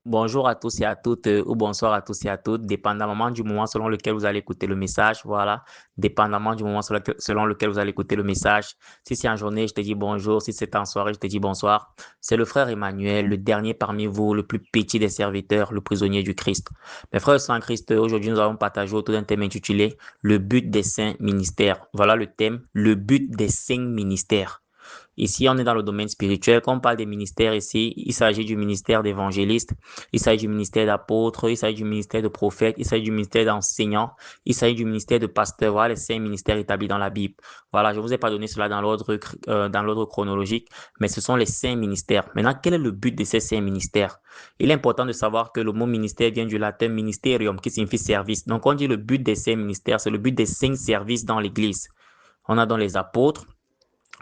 Bonjour à tous et à toutes, ou bonsoir à tous et à toutes, dépendamment du moment selon lequel vous allez écouter le message. Voilà, dépendamment du moment selon lequel vous allez écouter le message. Si c'est en journée, je te dis bonjour. Si c'est en soirée, je te dis bonsoir. C'est le frère Emmanuel, le dernier parmi vous, le plus petit des serviteurs, le prisonnier du Christ. Mes frères et sœurs en Christ, aujourd'hui, nous allons partager autour d'un thème intitulé Le but des saints ministères. Voilà le thème, le but des saints ministères. Ici, on est dans le domaine spirituel. Quand on parle des ministères ici, il s'agit du ministère d'évangéliste, il s'agit du ministère d'apôtre, il s'agit du ministère de prophète, il s'agit du ministère d'enseignant, il s'agit du ministère de pasteur. Voilà les 5 ministères établis dans la Bible. Voilà, je vous ai pas donné cela dans l'ordre chronologique, mais ce sont les 5 ministères. Maintenant, quel est le but de ces 5 ministères? Il est important de savoir que le mot ministère vient du latin ministerium, qui signifie service. Donc, on dit le but des 5 ministères, c'est le but des 5 services dans l'Église. On a dans les apôtres,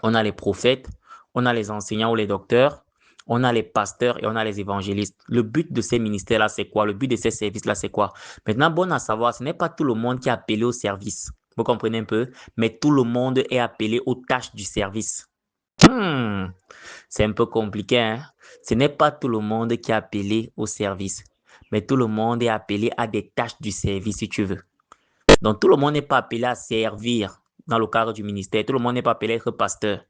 on a les prophètes, on a les enseignants ou les docteurs, on a les pasteurs et on a les évangélistes. Le but de ces ministères-là, c'est quoi? Le but de ces services-là, c'est quoi? Maintenant, bon à savoir, ce n'est pas tout le monde qui est appelé au service. Vous comprenez un peu? Mais tout le monde est appelé aux tâches du service. Hmm, c'est un peu compliqué, hein? Ce n'est pas tout le monde qui est appelé au service, mais tout le monde est appelé à des tâches du service, si tu veux. Donc, tout le monde n'est pas appelé à servir dans le cadre du ministère. Tout le monde n'est pas appelé à être pasteur.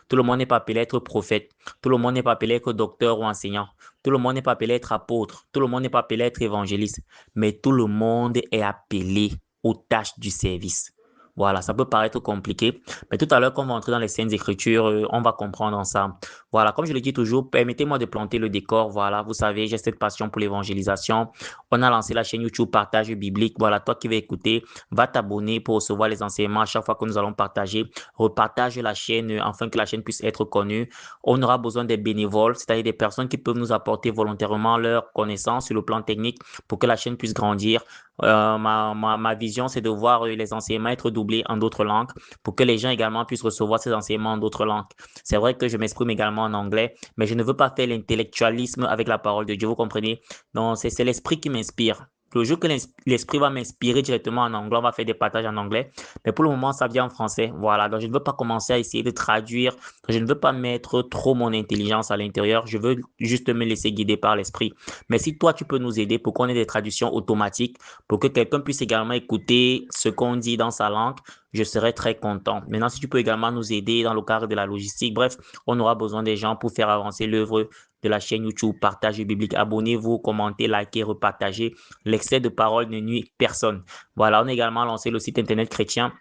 Tout le monde n'est pas appelé à être prophète. Tout le monde n'est pas appelé à être docteur ou enseignant. Tout le monde n'est pas appelé à être apôtre. Tout le monde n'est pas appelé à être évangéliste. Mais tout le monde est appelé aux tâches du service. Voilà, ça peut paraître compliqué, mais tout à l'heure, quand on va entrer dans les Saintes Écritures, on va comprendre ensemble. Voilà, comme je le dis toujours, permettez-moi de planter le décor. Voilà, vous savez, j'ai cette passion pour l'évangélisation. On a lancé la chaîne YouTube Partage Biblique. Voilà, toi qui vas écouter, va t'abonner pour recevoir les enseignements à chaque fois que nous allons partager. Repartage la chaîne afin que la chaîne puisse être connue. On aura besoin des bénévoles, c'est-à-dire des personnes qui peuvent nous apporter volontairement leurs connaissances sur le plan technique pour que la chaîne puisse grandir. Ma vision, c'est de voir les enseignements être doublés en d'autres langues pour que les gens également puissent recevoir ces enseignements en d'autres langues. C'est vrai que je m'exprime également en anglais, mais je ne veux pas faire l'intellectualisme avec la parole de Dieu, vous comprenez? Donc, c'est l'esprit qui m'inspire. Le jour que l'esprit va m'inspirer directement en anglais, on va faire des partages en anglais. Mais pour le moment, ça vient en français. Voilà. Donc, je ne veux pas commencer à essayer de traduire. Je ne veux pas mettre trop mon intelligence à l'intérieur. Je veux juste me laisser guider par l'esprit. Mais si toi, tu peux nous aider pour qu'on ait des traductions automatiques, pour que quelqu'un puisse également écouter ce qu'on dit dans sa langue, je serai très content. Maintenant, si tu peux également nous aider dans le cadre de la logistique, bref, on aura besoin des gens pour faire avancer l'œuvre de la chaîne YouTube Partage Biblique. Abonnez-vous, commentez, likez, repartagez. L'excès de parole ne nuit personne. Voilà, on a également lancé le site internet chrétien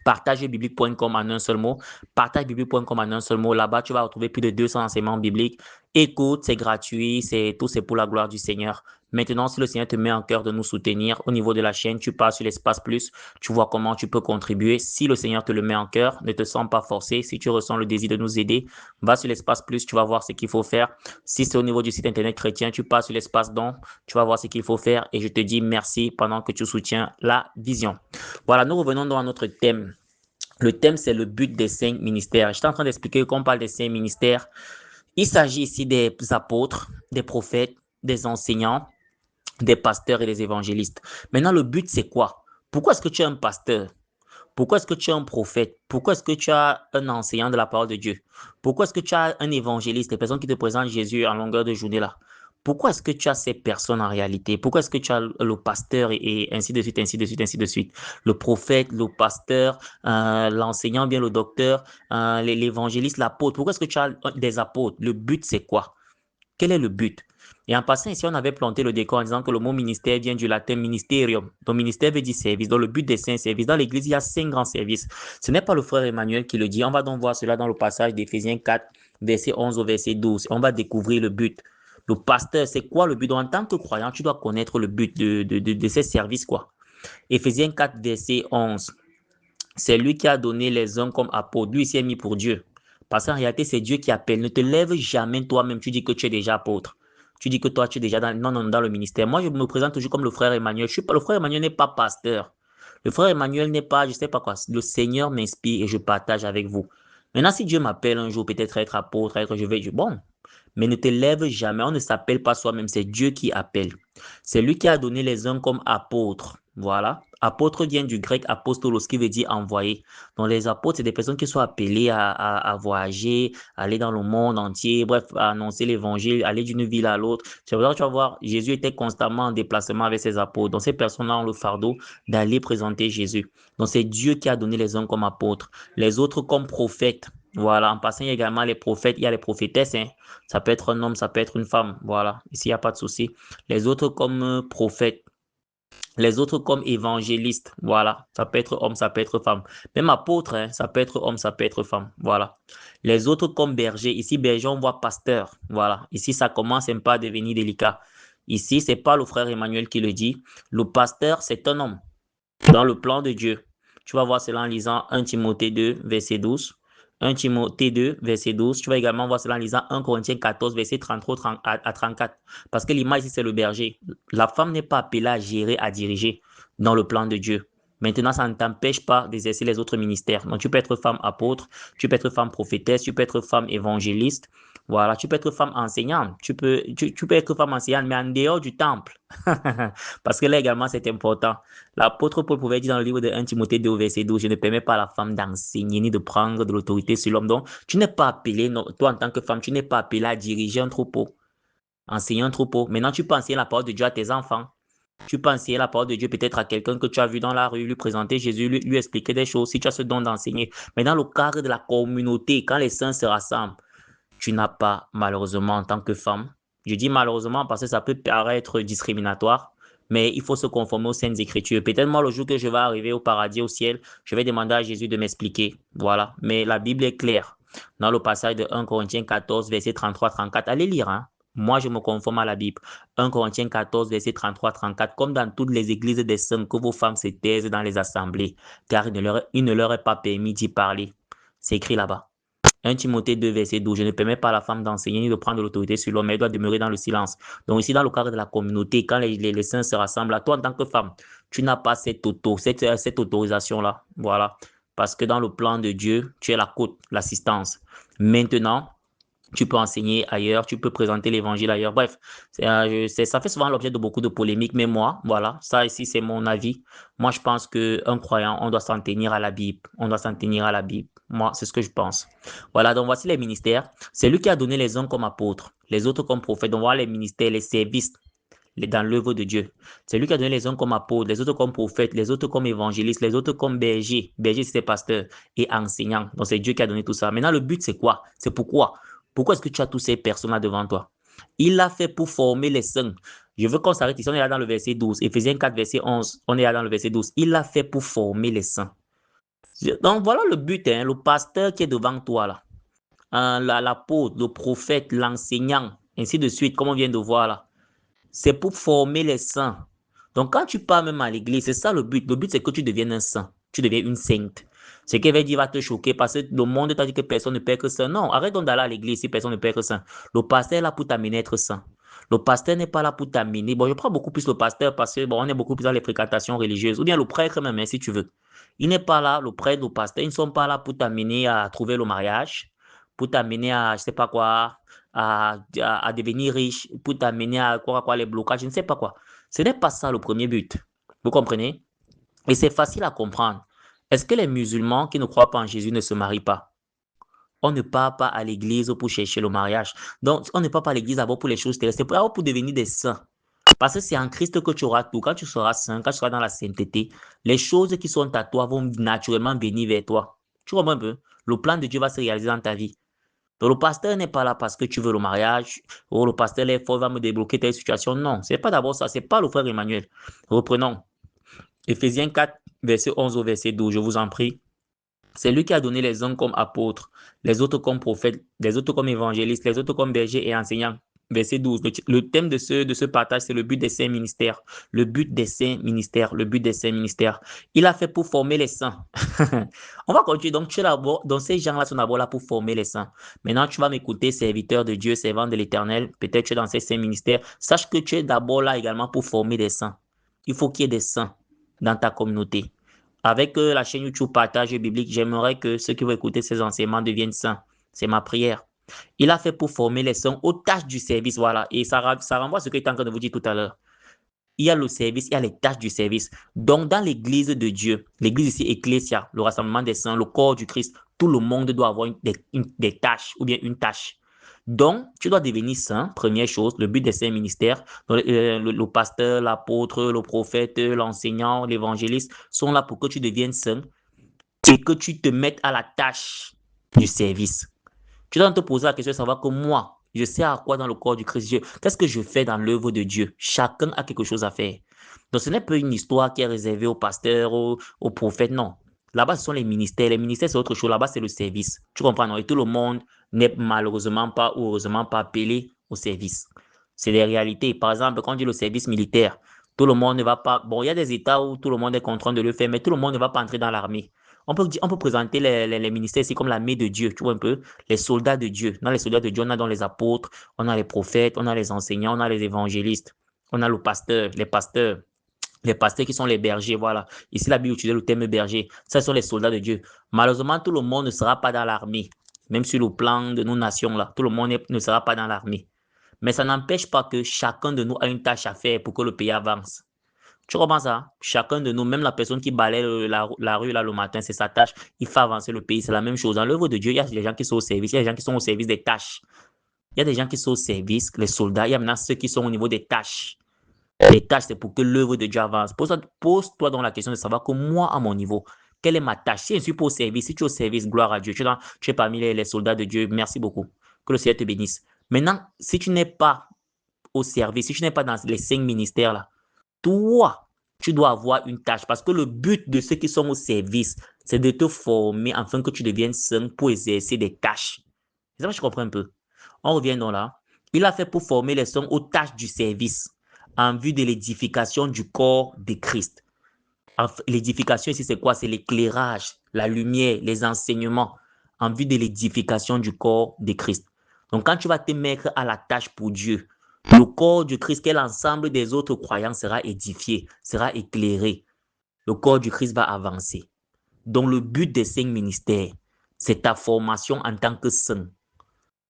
partagebiblique.com en un seul mot. Partagebiblique.com en un seul mot. Là-bas, tu vas retrouver plus de 200 enseignements bibliques. Écoute, c'est gratuit, c'est pour la gloire du Seigneur. Maintenant, si le Seigneur te met en cœur de nous soutenir au niveau de la chaîne, tu passes sur l'espace plus, tu vois comment tu peux contribuer. Si le Seigneur te le met en cœur, ne te sens pas forcé. Si tu ressens le désir de nous aider, va sur l'espace plus, tu vas voir ce qu'il faut faire. Si c'est au niveau du site internet chrétien, tu passes sur l'espace don, tu vas voir ce qu'il faut faire et je te dis merci pendant que tu soutiens la vision. Voilà, nous revenons donc à notre thème. Le thème, c'est le but des 5 ministères. J'étais en train d'expliquer qu'on parle des 5 ministères. Il s'agit ici des apôtres, des prophètes, des enseignants, des pasteurs et des évangélistes. Maintenant, le but, c'est quoi? Pourquoi est-ce que tu es un pasteur? Pourquoi est-ce que tu es un prophète? Pourquoi est-ce que tu as un enseignant de la parole de Dieu? Pourquoi est-ce que tu as un évangéliste, des personnes qui te présentent Jésus en longueur de journée là? Pourquoi est-ce que tu as ces personnes en réalité? Pourquoi est-ce que tu as le pasteur et ainsi de suite, ainsi de suite, ainsi de suite? Le prophète, le pasteur, l'enseignant, bien le docteur, l'évangéliste, l'apôtre. Pourquoi est-ce que tu as des apôtres? Le but, c'est quoi? Quel est le but? Et en passant ici, on avait planté le décor en disant que le mot ministère vient du latin ministerium. Donc, ministère veut dire service. Donc, le but des 5 services. Dans l'église, il y a 5 grands services. Ce n'est pas le frère Emmanuel qui le dit. On va donc voir cela dans le passage d'Éphésiens 4, verset 11 au verset 12. On va découvrir le but. Le pasteur, c'est quoi le but? Donc, en tant que croyant, tu dois connaître le but de ces services, quoi. Éphésiens 4, verset 11. C'est lui qui a donné les uns comme apôtres. Lui, il s'est mis pour Dieu. Parce qu'en réalité, c'est Dieu qui appelle. Ne te lève jamais toi-même. Tu dis que tu es déjà apôtre. Tu dis que toi, tu es déjà dans le ministère. Moi, je me présente toujours comme le frère Emmanuel. Je suis pas, le frère Emmanuel n'est pas pasteur. Le frère Emmanuel n'est pas, je sais pas quoi. Le Seigneur m'inspire et je partage avec vous. Maintenant, si Dieu m'appelle un jour, peut-être être apôtre, bon. Mais ne te lève jamais. On ne s'appelle pas soi-même. C'est Dieu qui appelle. C'est lui qui a donné les uns comme apôtres. Voilà. Apôtre vient du grec apostolos, qui veut dire envoyé. Donc, les apôtres, c'est des personnes qui sont appelées à voyager, aller dans le monde entier, bref, à annoncer l'évangile, aller d'une ville à l'autre. C'est pour ça que tu vas voir, Jésus était constamment en déplacement avec ses apôtres. Donc, ces personnes-là ont le fardeau d'aller présenter Jésus. Donc, c'est Dieu qui a donné les uns comme apôtres, les autres comme prophètes. Voilà. En passant, il y a également les prophètes, il y a les prophétesses, hein. Ça peut être un homme, ça peut être une femme. Voilà. Ici, il n'y a pas de souci. Les autres comme prophètes. Les autres comme évangélistes, voilà. Ça peut être homme, ça peut être femme. Même apôtre, hein, ça peut être homme, ça peut être femme, voilà. Les autres comme berger. Ici, berger, on voit pasteur, voilà. Ici, ça commence un peu à devenir délicat. Ici, c'est pas le frère Emmanuel qui le dit. Le pasteur, c'est un homme dans le plan de Dieu. Tu vas voir cela en lisant 1 Timothée 2, verset 12. 1 Timothée 2, verset 12. Tu vas également voir cela en lisant 1 Corinthiens 14, verset 33 à 34. Parce que l'image ici, c'est le berger. La femme n'est pas appelée à gérer, à diriger dans le plan de Dieu. Maintenant, ça ne t'empêche pas d'exercer les autres ministères. Donc, tu peux être femme apôtre, tu peux être femme prophétesse, tu peux être femme évangéliste. Voilà, tu peux être femme enseignante. Tu peux être femme enseignante, mais en dehors du temple. Parce que là également, c'est important. L'apôtre Paul pouvait dire dans le livre de 1 Timothée 2, verset 12, je ne permets pas à la femme d'enseigner ni de prendre de l'autorité sur l'homme. Donc, tu n'es pas appelé, non, toi en tant que femme, tu n'es pas appelé à diriger un troupeau, enseigner un troupeau. Maintenant, tu peux enseigner la parole de Dieu à tes enfants. Tu peux enseigner la parole de Dieu peut-être à quelqu'un que tu as vu dans la rue, lui présenter Jésus, lui expliquer des choses, si tu as ce don d'enseigner. Mais dans le cadre de la communauté, quand les saints se rassemblent, tu n'as pas, malheureusement, en tant que femme. Je dis malheureusement parce que ça peut paraître discriminatoire, mais il faut se conformer aux saintes écritures. Peut-être moi, le jour que je vais arriver au paradis, au ciel, je vais demander à Jésus de m'expliquer. Voilà. Mais la Bible est claire. Dans le passage de 1 Corinthiens 14, verset 33-34, allez lire, hein. Moi, je me conforme à la Bible. 1 Corinthiens 14, verset 33-34, comme dans toutes les églises des saints, que vos femmes se taisent dans les assemblées, car il ne leur est pas permis d'y parler. C'est écrit là-bas. 1 Timothée 2, verset 12, je ne permets pas à la femme d'enseigner ni de prendre l'autorité sur l'homme, mais elle doit demeurer dans le silence. Donc ici, dans le cadre de la communauté, quand les saints se rassemblent, à toi en tant que femme, tu n'as pas cette autorisation-là. Voilà. Parce que dans le plan de Dieu, tu es la côte, l'assistance. Maintenant, tu peux enseigner ailleurs, tu peux présenter l'évangile ailleurs. Bref, ça fait souvent l'objet de beaucoup de polémiques, mais moi, voilà, ça ici, c'est mon avis. Moi, je pense qu'un croyant, on doit s'en tenir à la Bible. On doit s'en tenir à la Bible. Moi, c'est ce que je pense. Voilà, donc voici les ministères. C'est lui qui a donné les uns comme apôtres, les autres comme prophètes. Donc voilà les ministères, les services dans l'œuvre de Dieu. C'est lui qui a donné les uns comme apôtres, les autres comme prophètes, les autres comme évangélistes, les autres comme bergers. Berger, c'était pasteur et enseignant. Donc c'est Dieu qui a donné tout ça. Maintenant, le but, c'est quoi? C'est pourquoi? Pourquoi est-ce que tu as tous ces personnes-là devant toi? Il l'a fait pour former les saints. Je veux qu'on s'arrête ici. On est là dans le verset 12. Éphésiens 4, verset 11. On est là dans le verset 12. Il l'a fait pour former les saints. Donc voilà le but, hein, le pasteur qui est devant toi là. L'apôtre, le prophète, l'enseignant, ainsi de suite, comme on vient de voir là. C'est pour former les saints. Donc, quand tu pars même à l'église, c'est ça le but. Le but, c'est que tu deviennes un saint. Tu deviens une sainte. Ce qui va dire va te choquer parce que le monde t'a dit que personne ne peut être saint. Non, arrête donc d'aller à l'église si personne ne peut être saint. Le pasteur est là pour t'amener à être saint. Le pasteur n'est pas là pour t'amener. Bon, je prends beaucoup plus le pasteur parce que bon, on est beaucoup plus dans les fréquentations religieuses. Ou bien le prêtre même, hein, si tu veux. Il n'est pas là, le prêtre, le pasteur, ils ne sont pas là pour t'amener à trouver le mariage, pour t'amener à, je sais pas quoi, à devenir riche, pour t'amener à quoi, les blocages, je ne sais pas quoi. Ce n'est pas ça le premier but. Vous comprenez? Et c'est facile à comprendre. Est-ce que les musulmans qui ne croient pas en Jésus ne se marient pas? On ne part pas à l'église pour chercher le mariage. Donc, on ne part pas à l'église d'abord pour les choses terrestres, c'est pour devenir des saints. Parce que c'est en Christ que tu auras tout. Quand tu seras saint, quand tu seras dans la sainteté, les choses qui sont à toi vont naturellement venir vers toi. Tu comprends un peu? Le plan de Dieu va se réaliser dans ta vie. Donc, le pasteur n'est pas là parce que tu veux le mariage, ou le pasteur est fort, va me débloquer telle situation. Non, c'est pas d'abord ça, c'est pas le frère Emmanuel. Reprenons. Éphésiens 4, verset 11 au verset 12, je vous en prie. C'est lui qui a donné les uns comme apôtres, les autres comme prophètes, les autres comme évangélistes, les autres comme bergers et enseignants. Verset 12. Le thème de ce partage, c'est le but des saints ministères. Le but des saints ministères. Le but des saints ministères. Il a fait pour former les saints. On va continuer. Donc, tu es d'abord, donc ces gens-là sont d'abord là pour former les saints. Maintenant, tu vas m'écouter, serviteur de Dieu, servant de l'Éternel. Peut-être tu es dans ces saints ministères. Sache que tu es d'abord là également pour former des saints. Il faut qu'il y ait des saints dans ta communauté. Avec la chaîne YouTube Partage Biblique, j'aimerais que ceux qui vont écouter ces enseignements deviennent saints. C'est ma prière. Il a fait pour former les saints aux tâches du service, voilà. Et ça renvoie à ce que j'étais en train de vous dire tout à l'heure. il y a le service, il y a les tâches du service. Donc, dans l'église de Dieu, l'église ici, Ecclesia, le rassemblement des saints, le corps du Christ, tout le monde doit avoir des tâches ou bien une tâche. Donc, tu dois devenir saint, première chose, le but des saints ministères. Donc, le pasteur, l'apôtre, le prophète, l'enseignant, l'évangéliste sont là pour que tu deviennes saint et que tu te mettes à la tâche du service. Tu dois te poser la question de savoir que moi, je sais à quoi dans le corps du Christ. Qu'est-ce que je fais dans l'œuvre de Dieu? Chacun a quelque chose à faire. Donc, ce n'est pas une histoire qui est réservée aux pasteurs, aux prophètes, non. Là-bas, ce sont les ministères. Les ministères, c'est autre chose. Là-bas, c'est le service. Tu comprends, non? Et tout le monde n'est malheureusement pas ou heureusement pas appelé au service. C'est des réalités. Par exemple, quand on dit le service militaire, tout le monde ne va pas... Bon, il y a des États où tout le monde est contraint de le faire, mais tout le monde ne va pas entrer dans l'armée. On peut présenter les ministères ici comme l'armée de Dieu, tu vois un peu, les soldats de Dieu. Dans les soldats de Dieu, on a dans les apôtres, on a les prophètes, on a les enseignants, on a les évangélistes, on a le pasteur, les pasteurs qui sont les bergers, voilà. Ici, la Bible utilise le terme berger. Ça, ce sont les soldats de Dieu. Malheureusement, tout le monde ne sera pas dans l'armée. Même sur le plan de nos nations, là, tout le monde ne sera pas dans l'armée. Mais ça n'empêche pas que chacun de nous a une tâche à faire pour que le pays avance. Tu comprends ça? Chacun de nous, même la personne qui balaye la rue là, le matin, c'est sa tâche. Il fait avancer le pays. C'est la même chose. Dans l'œuvre de Dieu, il y a des gens qui sont au service. Il y a des gens qui sont au service des tâches. Il y a des gens qui sont au service, les soldats. Il y a maintenant ceux qui sont au niveau des tâches. Les tâches, c'est pour que l'œuvre de Dieu avance. Pose-toi donc la question de savoir que moi, à mon niveau, quelle est ma tâche? Si je suis pas au service, si tu es au service, gloire à Dieu. Tu es parmi les soldats de Dieu. Merci beaucoup. Que le Seigneur te bénisse. Maintenant, si tu n'es pas au service, si tu n'es pas dans les 5 ministères là, toi, tu dois avoir une tâche parce que le but de ceux qui sont au service, c'est de te former afin que tu deviennes saint pour exercer des tâches. C'est ça que je comprends un peu. On revient donc là. Il a fait pour former les saints aux tâches du service en vue de l'édification du corps de Christ. L'édification ici, c'est quoi? C'est l'éclairage, la lumière, les enseignements en vue de l'édification du corps de Christ. Donc, quand tu vas te mettre à la tâche pour Dieu, le corps du Christ, quel l'ensemble des autres croyants sera édifié, sera éclairé. Le corps du Christ va avancer. Donc, le but des 5 ministères, c'est ta formation en tant que saint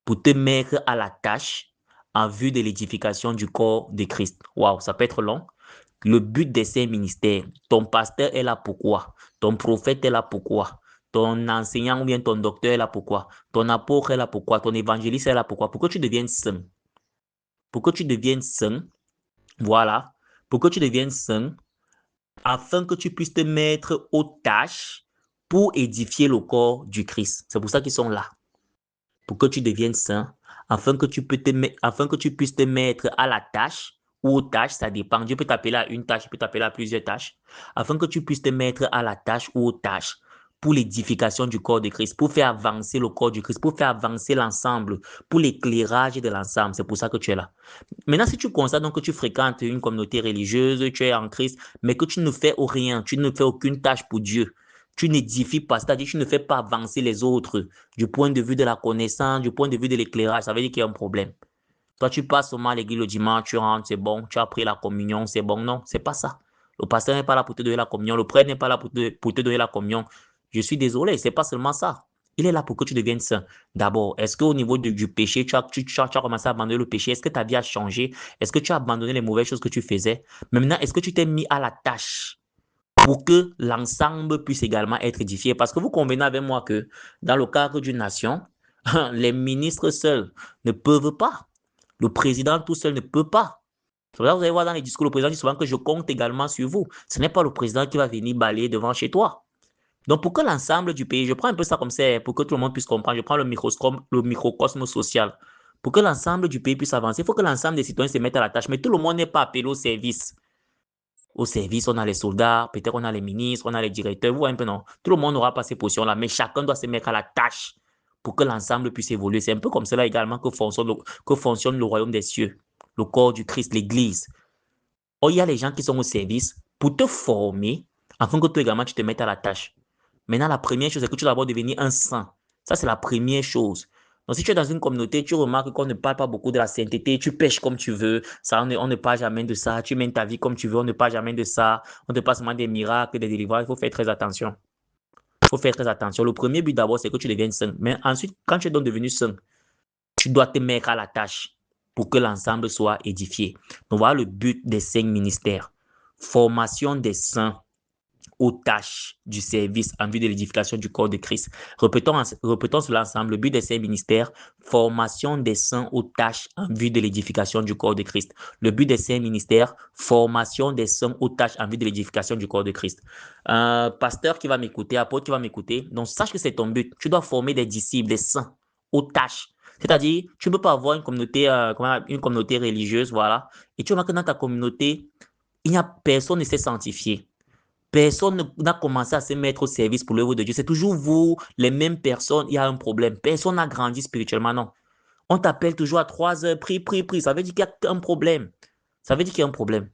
pour te mettre à la tâche en vue de l'édification du corps de Christ. Waouh, ça peut être long. Le but de ces ministères, ton pasteur est là pourquoi? Ton prophète est là pourquoi? Ton enseignant ou bien ton docteur est là pourquoi? Ton apôtre est là pourquoi? Ton évangéliste est là pourquoi? Pour que tu deviennes saint. Pour que tu deviennes saint, voilà. Pour que tu deviennes saint, afin que tu puisses te mettre aux tâches pour édifier le corps du Christ. C'est pour ça qu'ils sont là. Pour que tu deviennes saint, afin que tu puisses te mettre à la tâche ou aux tâches, ça dépend. Dieu peut t'appeler à une tâche, il peut t'appeler à plusieurs tâches, afin que tu puisses te mettre à la tâche ou aux tâches pour l'édification du corps de Christ, pour faire avancer le corps du Christ, pour faire avancer l'ensemble, pour l'éclairage de l'ensemble. C'est pour ça que tu es là. Maintenant, si tu constates donc que tu fréquentes une communauté religieuse, tu es en Christ, mais que tu ne fais rien, tu ne fais aucune tâche pour Dieu, tu n'édifies pas, c'est-à-dire tu ne fais pas avancer les autres du point de vue de la connaissance, du point de vue de l'éclairage, ça veut dire qu'il y a un problème. Toi, tu passes seulement à l'église le dimanche, tu rentres, c'est bon, tu as pris la communion, c'est bon. Non, c'est pas ça. Le pasteur n'est pas là pour te donner la communion, le prêtre n'est pas là pour te donner la communion. Je suis désolé, c'est pas seulement ça. Il est là pour que tu deviennes saint. D'abord, est-ce qu'au niveau du péché, tu as commencé à abandonner le péché? Est-ce que ta vie a changé? Est-ce que tu as abandonné les mauvaises choses que tu faisais? Mais maintenant, est-ce que tu t'es mis à la tâche pour que l'ensemble puisse également être édifié? Parce que vous convenez avec moi que dans le cadre d'une nation, les ministres seuls ne peuvent pas. Le président tout seul ne peut pas. Vous allez voir dans les discours, le président dit souvent que je compte également sur vous. Ce n'est pas le président qui va venir balayer devant chez toi. Donc, pour que l'ensemble du pays, je prends un peu ça comme ça, pour que tout le monde puisse comprendre, je prends le microcosme social. Pour que l'ensemble du pays puisse avancer, il faut que l'ensemble des citoyens se mettent à la tâche. Mais tout le monde n'est pas appelé au service. Au service, on a les soldats, peut-être on a les ministres, on a les directeurs, vous voyez un peu, non? Tout le monde n'aura pas ces positions-là, mais chacun doit se mettre à la tâche pour que l'ensemble puisse évoluer. C'est un peu comme cela également que fonctionne le royaume des cieux, le corps du Christ, l'Église. Or, il y a les gens qui sont au service pour te former, afin que toi également tu te mettes à la tâche. Maintenant, la première chose, c'est que tu dois d'abord devenir un saint. Ça, c'est la première chose. Donc, si tu es dans une communauté, tu remarques qu'on ne parle pas beaucoup de la sainteté, tu pêches comme tu veux, ça, on ne parle jamais de ça, tu mènes ta vie comme tu veux, on ne parle jamais de ça, on ne parle seulement des miracles, des délivrances, il faut faire très attention. Il faut faire très attention. Le premier but d'abord, c'est que tu deviennes saint. Mais ensuite, quand tu es donc devenu saint, tu dois te mettre à la tâche. pour que l'ensemble soit édifié. Donc voilà le but des 5 ministères. Formation des saints aux tâches du service en vue de l'édification du corps de Christ. Répétons cela ensemble. Le but de ces ministères, formation des saints aux tâches en vue de l'édification du corps de Christ. Le but de ces ministères, formation des saints aux tâches en vue de l'édification du corps de Christ. Pasteur qui va m'écouter, apôtre qui va m'écouter, donc sache que c'est ton but. Tu dois former des disciples, des saints aux tâches. C'est-à-dire, tu ne peux pas avoir une communauté religieuse, voilà, et tu vois que dans ta communauté, il n'y a personne ne s'est sanctifié. Personne n'a commencé à se mettre au service pour l'œuvre de Dieu. C'est toujours vous, les mêmes personnes, il y a un problème. Personne n'a grandi spirituellement, non. On t'appelle toujours à 3 heures, prie. Ça veut dire qu'il y a un problème. Ça veut dire qu'il y a un problème.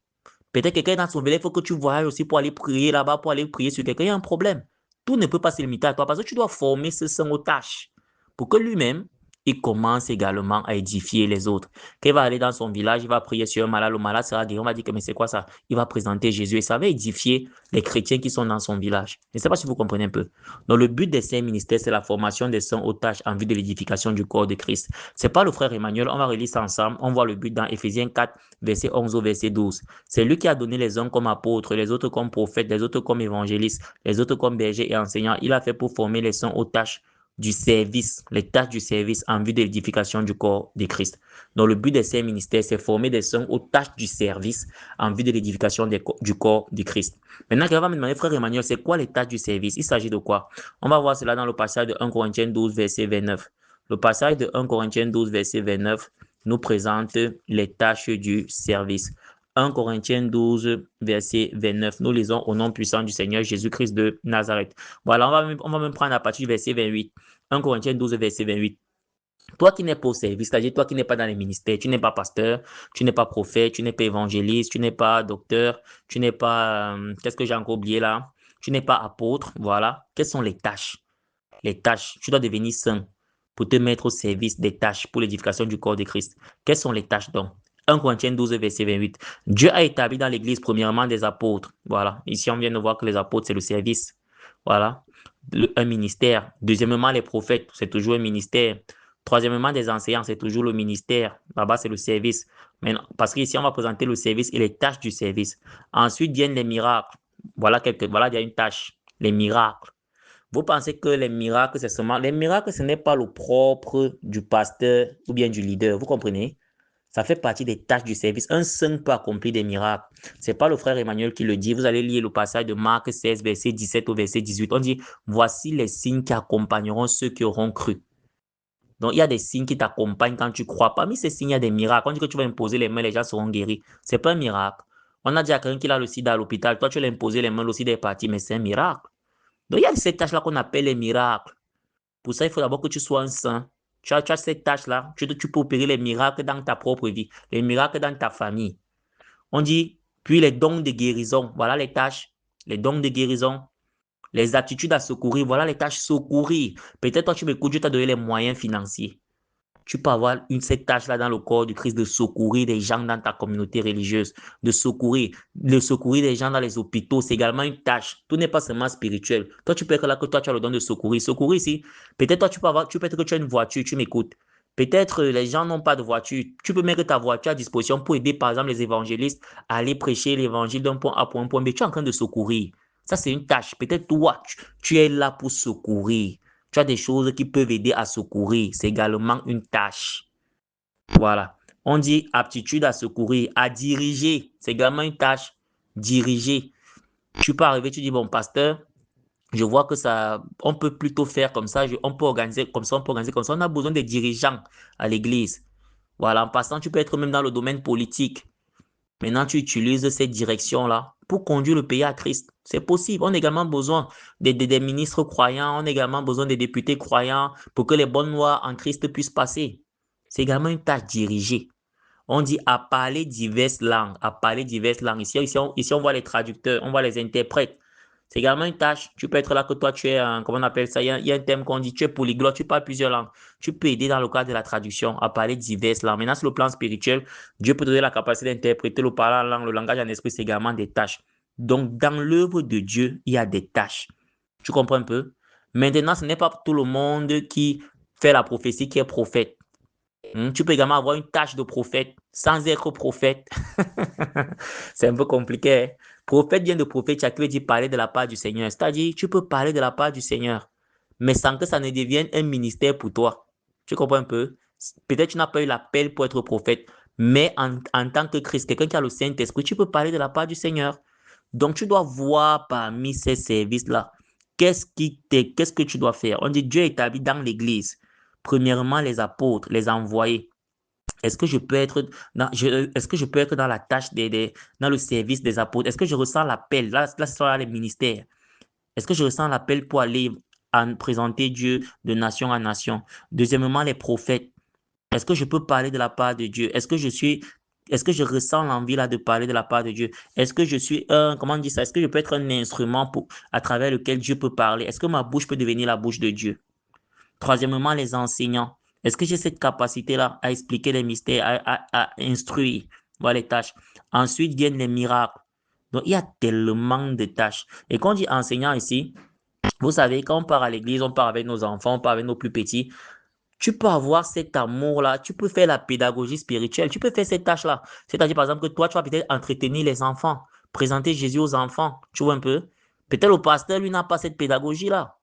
Peut-être quelqu'un est dans son village, il faut que tu voyages aussi pour aller prier là-bas, pour aller prier sur quelqu'un. Il y a un problème. Tout ne peut pas se limiter à toi parce que tu dois former ce saint aux tâches pour que lui-même, il commence également à édifier les autres. Quand il va aller dans son village, il va prier sur un malade, le malade sera guéri. On va dire que mais c'est quoi ça? Il va présenter Jésus et ça va édifier les chrétiens qui sont dans son village. Je ne sais pas si vous comprenez un peu. Donc le but des saints ministères, c'est la formation des saints aux tâches en vue de l'édification du corps de Christ. C'est pas le frère Emmanuel, on va relire ça ensemble. On voit le but dans Éphésiens 4, verset 11 au verset 12. C'est lui qui a donné les uns comme apôtres, les autres comme prophètes, les autres comme évangélistes, les autres comme bergers et enseignants. Il a fait pour former les saints aux tâches du service, les tâches du service en vue de l'édification du corps de Christ. Donc, le but de ces ministères, c'est former des saints aux tâches du service en vue de l'édification du corps de Christ. Maintenant, quelqu'un va me demander, frère Emmanuel, c'est quoi les tâches du service? Il s'agit de quoi? On va voir cela dans le passage de 1 Corinthiens 12, verset 29. Le passage de 1 Corinthiens 12, verset 29 nous présente les tâches du service. 1 Corinthiens 12, verset 29. Nous lisons au nom puissant du Seigneur Jésus-Christ de Nazareth. Voilà, on va même prendre à partir du verset 28. 1 Corinthiens 12, verset 28. Toi qui n'es pas au service, c'est-à-dire toi qui n'es pas dans les ministères, tu n'es pas pasteur, tu n'es pas prophète, tu n'es pas évangéliste, tu n'es pas docteur, tu n'es pas, qu'est-ce que j'ai encore oublié là? Tu n'es pas apôtre, voilà. Quelles sont les tâches? Les tâches, tu dois devenir saint pour te mettre au service des tâches pour l'édification du corps de Christ. Quelles sont les tâches donc? 1 Corinthiens 12, verset 28. Dieu a établi dans l'Église premièrement des apôtres. Voilà. Ici, on vient de voir que les apôtres, c'est le service. Voilà. Un ministère. Deuxièmement, les prophètes, c'est toujours un ministère. Troisièmement, des enseignants, c'est toujours le ministère. Là-bas, c'est le service. Maintenant, parce qu'ici, on va présenter le service et les tâches du service. Ensuite viennent les miracles. Voilà, il y a une tâche. Les miracles. Vous pensez que les miracles, c'est seulement... Les miracles, ce n'est pas le propre du pasteur ou bien du leader. Vous comprenez? Ça fait partie des tâches du service. Un saint peut accomplir des miracles. Ce n'est pas le frère Emmanuel qui le dit. Vous allez lire le passage de Marc 16, verset 17 au verset 18. On dit, voici les signes qui accompagneront ceux qui auront cru. Donc, il y a des signes qui t'accompagnent quand tu crois. Parmi ces signes, il y a des miracles. On dit que tu vas imposer les mains, les gens seront guéris. Ce n'est pas un miracle. On a dit à quelqu'un qui a le sida à l'hôpital, toi, tu l'as imposé les mains, le sida est parti, mais c'est un miracle. Donc, il y a ces tâches-là qu'on appelle les miracles. Pour ça, il faut d'abord que tu sois un saint. Tu as cette tâche-là. Tu peux opérer les miracles dans ta propre vie, les miracles dans ta famille. On dit, puis les dons de guérison. Voilà les tâches. Les dons de guérison. Les aptitudes à secourir. Voilà les tâches secourir. Peut-être toi, tu m'écoutes, Dieu t'a donné les moyens financiers. Tu peux avoir cette tâche-là dans le corps du Christ de secourir des gens dans ta communauté religieuse, de secourir des gens dans les hôpitaux. C'est également une tâche. Tout n'est pas seulement spirituel. Toi, tu peux être là que toi, tu as le don de secourir. Secourir ici, peut-être toi, tu peux être que tu as une voiture, tu m'écoutes. Peut-être les gens n'ont pas de voiture. Tu peux mettre ta voiture à disposition pour aider, par exemple, les évangélistes à aller prêcher l'évangile d'un point A pour un point B. Tu es en train de secourir. Ça, c'est une tâche. Peut-être toi, tu es là pour secourir. Tu as des choses qui peuvent aider à secourir. C'est également une tâche. Voilà. On dit aptitude à secourir, à diriger. C'est également une tâche. Diriger. Tu peux arriver, tu dis, bon, pasteur, je vois que ça, on peut plutôt faire comme ça, on peut organiser comme ça, on peut organiser comme ça. On a besoin de dirigeants à l'église. Voilà. En passant, tu peux être même dans le domaine politique. Maintenant, tu utilises cette direction-là pour conduire le pays à Christ. C'est possible. On a également besoin des ministres croyants. On a également besoin des députés croyants pour que les bonnes lois en Christ puissent passer. C'est également une tâche dirigée. On dit à parler diverses langues. À parler diverses langues. Ici, on voit les traducteurs, on voit les interprètes. C'est également une tâche. Tu peux être là que toi, tu es, comment on appelle ça? Il y a un thème qu'on dit, tu es polyglotte, tu parles plusieurs langues. Tu peux aider dans le cadre de la traduction à parler diverses langues. Maintenant, sur le plan spirituel, Dieu peut te donner la capacité d'interpréter le parler en langue, le langage en esprit, c'est également des tâches. Donc, dans l'œuvre de Dieu, il y a des tâches. Tu comprends un peu? Maintenant, ce n'est pas tout le monde qui fait la prophétie qui est prophète. Tu peux également avoir une tâche de prophète sans être prophète. C'est un peu compliqué, hein. Prophète vient de prophétie qui veut dire parler de la part du Seigneur. C'est-à-dire, tu peux parler de la part du Seigneur, mais sans que ça ne devienne un ministère pour toi. Tu comprends un peu? Peut-être tu n'as pas eu l'appel pour être prophète, mais en tant que Christ, quelqu'un qui a le Saint-Esprit, tu peux parler de la part du Seigneur. Donc, tu dois voir parmi ces services-là, qu'est-ce que tu dois faire? On dit Dieu établit dans l'Église. Premièrement, les apôtres, les envoyés. Est-ce que je peux être dans la tâche dans le service des apôtres? Est-ce que je ressens l'appel? Là, ce sont les ministères. Est-ce que je ressens l'appel pour aller présenter Dieu de nation en nation? Deuxièmement, les prophètes. Est-ce que je peux parler de la part de Dieu? Est-ce que je ressens l'envie là de parler de la part de Dieu? Est-ce que je suis comment on dit ça? Est-ce que je peux être un instrument à travers lequel Dieu peut parler? Est-ce que ma bouche peut devenir la bouche de Dieu? Troisièmement, les enseignants. Est-ce que j'ai cette capacité-là à expliquer les mystères, à instruire, voilà, les tâches? Ensuite viennent les miracles. Donc, il y a tellement de tâches. Et quand on dit enseignant ici, vous savez, quand on part à l'église, on part avec nos enfants, on part avec nos plus petits. Tu peux avoir cet amour-là, tu peux faire la pédagogie spirituelle, tu peux faire cette tâche-là. C'est-à-dire, par exemple, que toi, tu vas peut-être entretenir les enfants, présenter Jésus aux enfants, tu vois un peu? Peut-être le pasteur, lui, n'a pas cette pédagogie-là.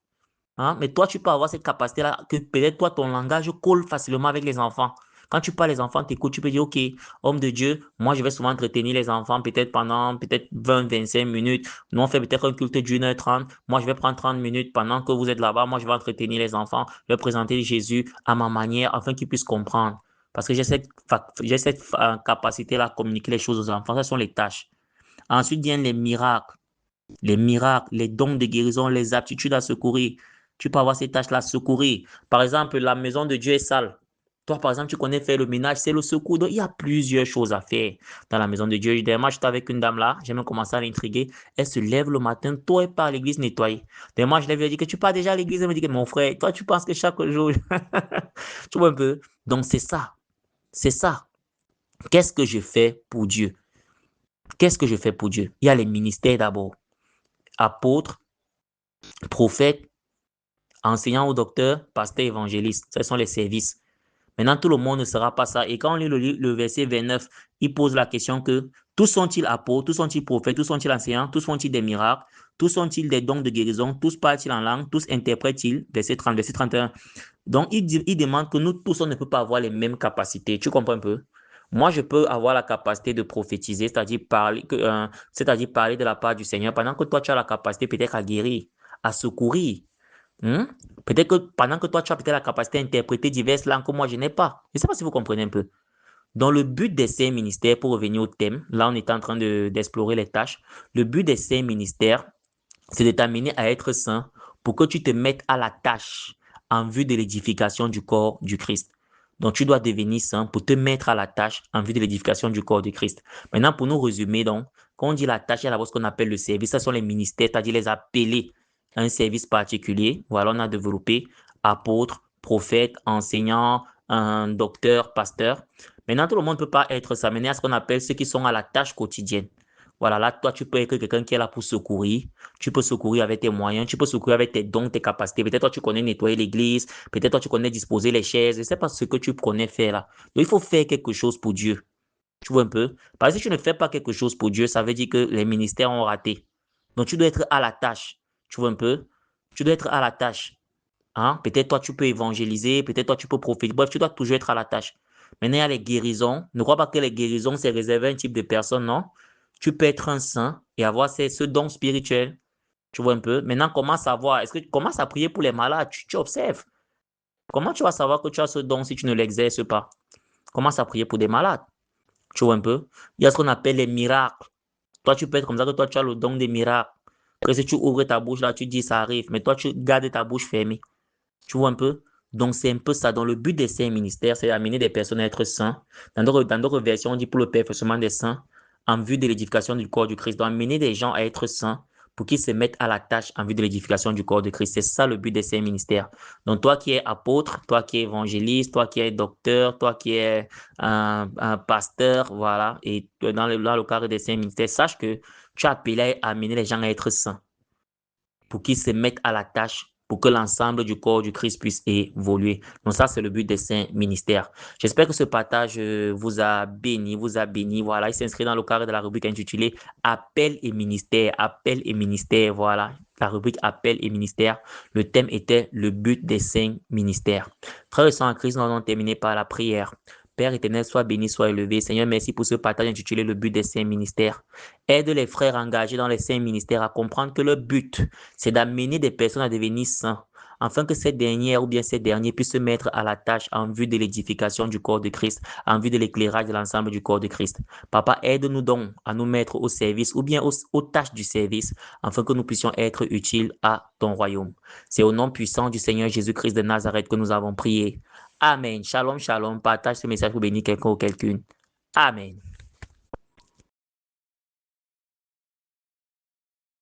Hein? Mais toi, tu peux avoir cette capacité-là, que peut-être toi, ton langage colle facilement avec les enfants. Quand tu parles les enfants, t'écoutes, tu peux dire, OK, homme de Dieu, moi, je vais souvent entretenir les enfants, peut-être pendant peut-être 20, 25 minutes. Nous, on fait peut-être un culte d'1h30. Moi, je vais prendre 30 minutes pendant que vous êtes là-bas. Moi, je vais entretenir les enfants. Je vais présenter Jésus à ma manière afin qu'ils puissent comprendre. Parce que j'ai cette capacité-là à communiquer les choses aux enfants. Ce sont les tâches. Ensuite viennent les miracles, les dons de guérison, les aptitudes à secourir. Tu peux avoir ces tâches-là, secourir. Par exemple, la maison de Dieu est sale. Toi, par exemple, tu connais faire le ménage, c'est le secours. Donc, il y a plusieurs choses à faire dans la maison de Dieu. Dernièrement, j'étais avec une dame là, j'ai même commencé à l'intriguer. Elle se lève le matin, toi, elle part à l'église nettoyer. Dernièrement, je lui ai dit que tu pars déjà à l'église. Elle me dit que mon frère, toi, tu penses que chaque jour. Tu vois un peu? Donc, c'est ça. C'est ça. Qu'est-ce que je fais pour Dieu? Qu'est-ce que je fais pour Dieu? Il y a les ministères d'abord. Apôtres, prophètes, enseignant ou docteur, pasteur, évangéliste. Ce sont les services. Maintenant, tout le monde ne sera pas ça. Et quand on lit le verset 29, il pose la question que tous sont-ils apôtres, tous sont-ils prophètes, tous sont-ils enseignants, tous font-ils des miracles, tous sont-ils des dons de guérison, tous parlent-ils en langue, tous interprètent-ils, verset 30, verset 31. Donc, il demande que nous tous, on ne peut pas avoir les mêmes capacités. Tu comprends un peu? Moi, je peux avoir la capacité de prophétiser, c'est-à-dire parler de la part du Seigneur, pendant que toi, tu as la capacité peut-être à guérir, à secourir. Hmm? Peut-être que pendant que toi, tu as peut-être la capacité à interpréter diverses langues que moi, je n'ai pas. Je ne sais pas si vous comprenez un peu. Dans le but des cinq ministères, pour revenir au thème, là, on est en train d'explorer les tâches. Le but des cinq ministères, c'est de t'amener à être saint pour que tu te mettes à la tâche en vue de l'édification du corps du Christ. Donc, tu dois devenir saint pour te mettre à la tâche en vue de l'édification du corps du Christ. Maintenant, pour nous résumer, donc, quand on dit la tâche, il y a d'abord ce qu'on appelle le service. Ce sont les ministères, c'est-à-dire les appelés à un service particulier. Voilà, on a développé apôtre, prophète, enseignant, un docteur, pasteur. Maintenant, tout le monde ne peut pas être ça. Maintenant, il y a ce qu'on appelle ceux qui sont à la tâche quotidienne. Voilà, là, toi, tu peux être quelqu'un qui est là pour secourir. Tu peux secourir avec tes moyens, tu peux secourir avec tes dons, tes capacités. Peut-être toi, tu connais nettoyer l'église. Peut-être toi, tu connais disposer les chaises. Je ne sais pas ce que tu connais faire là. Donc, il faut faire quelque chose pour Dieu. Tu vois un peu? Parce que si tu ne fais pas quelque chose pour Dieu, ça veut dire que les ministères ont raté. Donc, tu dois être à la tâche. Tu vois un peu? Tu dois être à la tâche. Hein? Peut-être toi, tu peux évangéliser. Peut-être toi, tu peux prophétiser. Bref, tu dois toujours être à la tâche. Maintenant, il y a les guérisons. Ne crois pas que les guérisons, c'est réservé à un type de personne, non? Tu peux être un saint et avoir ce don spirituel. Tu vois un peu? Maintenant, comment savoir? Est-ce que tu commences à prier pour les malades? Tu observes. Comment tu vas savoir que tu as ce don si tu ne l'exerces pas? Commence à prier pour des malades. Tu vois un peu? Il y a ce qu'on appelle les miracles. Toi, tu peux être comme ça que toi, tu as le don des miracles. Que si tu ouvres ta bouche là, tu dis ça arrive. Mais toi, tu gardes ta bouche fermée. Tu vois un peu? Donc, c'est un peu ça. Donc, le but des saints ministères, c'est d'amener des personnes à être saints. Dans d'autres versions, on dit pour le perfectionnement des saints, en vue de l'édification du corps du Christ. Donc, amener des gens à être saints pour qu'ils se mettent à la tâche en vue de l'édification du corps de Christ. C'est ça le but des saints ministères. Donc, toi qui es apôtre, toi qui es évangéliste, toi qui es docteur, toi qui es un pasteur, voilà, et dans le cadre des saints ministères, sache que tu as appelé à amener les gens à être saints pour qu'ils se mettent à la tâche pour que l'ensemble du corps du Christ puisse évoluer. Donc ça, c'est le but des saints ministères. J'espère que ce partage vous a béni, Voilà, il s'inscrit dans le cadre de la rubrique intitulée Appel et ministère. Appel et ministère, voilà. La rubrique Appel et ministère. Le thème était le but des saints ministères. Frères et sœurs en Christ, nous allons terminer par la prière. Père éternel, sois béni, sois élevé. Seigneur, merci pour ce partage intitulé Le but des saints ministères. Aide les frères engagés dans les saints ministères à comprendre que leur but, c'est d'amener des personnes à devenir saints, afin que ces dernières ou bien ces derniers puissent se mettre à la tâche en vue de l'édification du corps de Christ, en vue de l'éclairage de l'ensemble du corps de Christ. Papa, aide-nous donc à nous mettre au service ou bien aux tâches du service, afin que nous puissions être utiles à ton royaume. C'est au nom puissant du Seigneur Jésus-Christ de Nazareth que nous avons prié. Amen. Shalom, shalom. Partage ce message pour bénir quelqu'un ou quelqu'une. Amen.